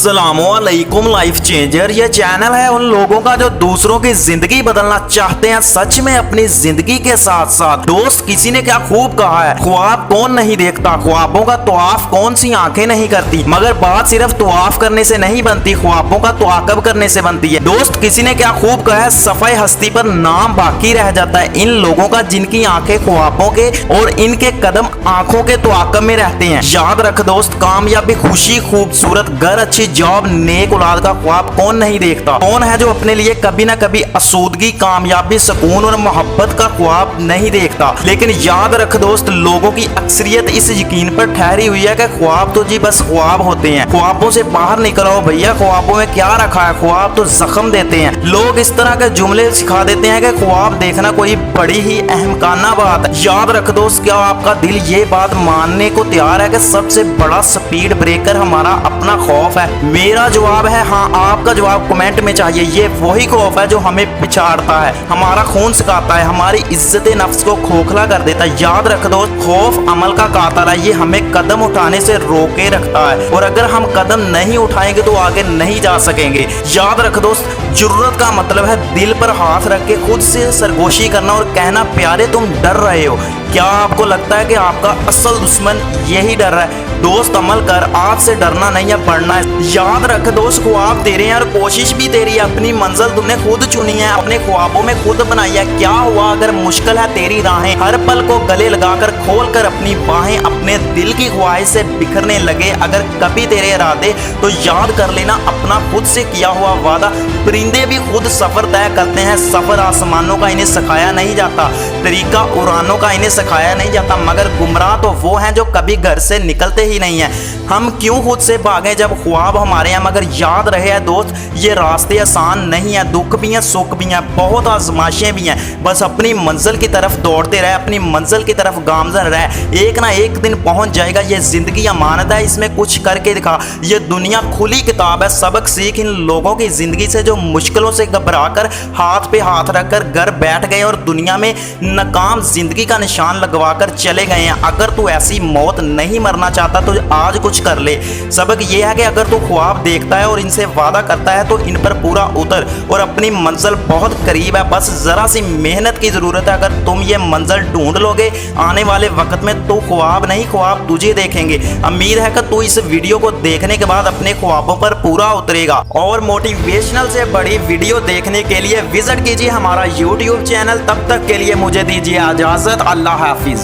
अस्सलामुअलैकुम life changer. ये channel है उन लोगों का जो दूसरों की जिंदगी बदलना चाहते हैं सच में अपनी जिंदगी के साथ साथ। दोस्त, किसी ने क्या खूब कहा है, ख्वाब कौन नहीं देखता, ख्वाबों का तवाफ कौन सी आंखें नहीं करती। मगर बात सिर्फ तवाफ करने से नहीं बनती, ख्वाबों का तवाकब करने से बनती है। दोस्त, किसी ने क्या खूब कहा है, सफाई हस्ती पर नाम बाकी रह जाता है इन लोगों का जिनकी आंखें ख्वाबों के और इनके कदम आंखों के तवाकब में रहते हैं। याद रख दोस्त, कामयाबी, खुशी, खूबसूरत घर, अच्छी जॉब, नेक औलाद का ख्वाब कौन नहीं देखता। कौन है जो अपने लिए कभी ना कभी आसूदगी, कामयाबी, सुकून और मोहब्बत का ख्वाब नहीं देखता। लेकिन याद रख दोस्त, लोगों की अक्सरियत इस यकीन पर ठहरी हुई है कि ख्वाब तो जी बस ख्वाब होते हैं। ख्वाबों से बाहर निकलो भैया, ख्वाबों में क्या रखा है, ख्वाब तो जख्म देते हैं। लोग इस तरह के जुमले सिखा देते हैं कि ख्वाब देखना कोई बड़ी ही अहमकाना बात है। याद रख दोस्त, क्या आपका दिल ये बात मानने को तैयार है कि सबसे बड़ा स्पीड ब्रेकर हमारा अपना खौफ है? मेरा जवाब है हाँ, आपका जवाब कमेंट में चाहिए। ये वही खौफ है जो हमें पिछाड़ता है, हमारा खून सुखाता है, हमारी इज्जत नफ्स को खोखला कर देता है। याद रख दोस्त, खौफ अमल का कातिल है, ये हमें कदम उठाने से रोके रखता है और अगर हम कदम नहीं उठाएंगे तो आगे नहीं जा सकेंगे। याद रख दोस्त, जुर्रत का मतलब है दिल पर हाथ रख के खुद से सरगोशी करना और कहना प्यारे तुम डर रहे हो। क्या आपको लगता है कि आपका असल दुश्मन यही डर रहा है? दोस्त, अमल कर, आज से डरना नहीं है, बढ़ना है। याद रख दोस्त, ख्वाब तेरे हैं और कोशिश भी तेरी है, अपनी मंजिल तुमने खुद चुनी है, अपने ख्वाबों में खुद बनाई है। क्या हुआ अगर मुश्किल है तेरी राहें, हर पल को गले लगाकर खोल कर अपनी बाहें अपने दिल की ख्वाहिश से बिखरने लगे अगर कभी तेरे इरादे, तो याद कर लेना अपना खुद से किया हुआ वादा। परिंदे भी खुद सफर तय करते हैं, सफर आसमानों का इन्हें सिखाया नहीं जाता, तरीका उड़ानों का इन्हें सिखाया नहीं जाता। मगर गुमराह तो वो हैं जो कभी घर से निकलते ही नहीं है। हम क्यों खुद से भागे जब ख्वाब हमारे हैं? मगर याद रहे है दोस्त, ये रास्ते आसान नहीं है, दुख भी हैं, सुख भी हैं, बहुत आजमाइशें भी हैं। बस अपनी मंजिल की तरफ दौड़ते रहे, अपनी मंजिल की तरफ गामजन रहे, एक ना एक दिन पहुंच जाएगा। ये जिंदगी अमानत है, इसमें कुछ करके दिखा। ये दुनिया खुली किताब है, सबक सीख इन लोगों की जिंदगी से जो मुश्किलों से घबरा कर हाथ पे हाथ रखकर घर बैठ गए और दुनिया में नाकाम जिंदगी का निशान लगवा कर चले गए हैं। अगर तू ऐसी मौत नहीं मरना चाहता तो आज कुछ कर ले। सबक यह है कि अगर तू ख्वाब देखता है और इनसे वादा करता है तो इन पर पूरा उतर और अपनी मंजिल बहुत करीब है, बस जरा सी मेहनत की जरूरत है। अगर तुम ये मंजिल ढूंढ लोगे आने वाले वक्त में तो ख्वाब नहीं, ख्वाब तुझे देखेंगे। उम्मीद है कि तू इस वीडियो को देखने के बाद अपने ख्वाबों पर पूरा उतरेगा। और मोटिवेशनल से बड़ी वीडियो देखने के लिए विजिट कीजिए हमारा यूट्यूब चैनल। तब तक के लिए मुझे दीजिए इजाजत। अल्लाह हाफिज।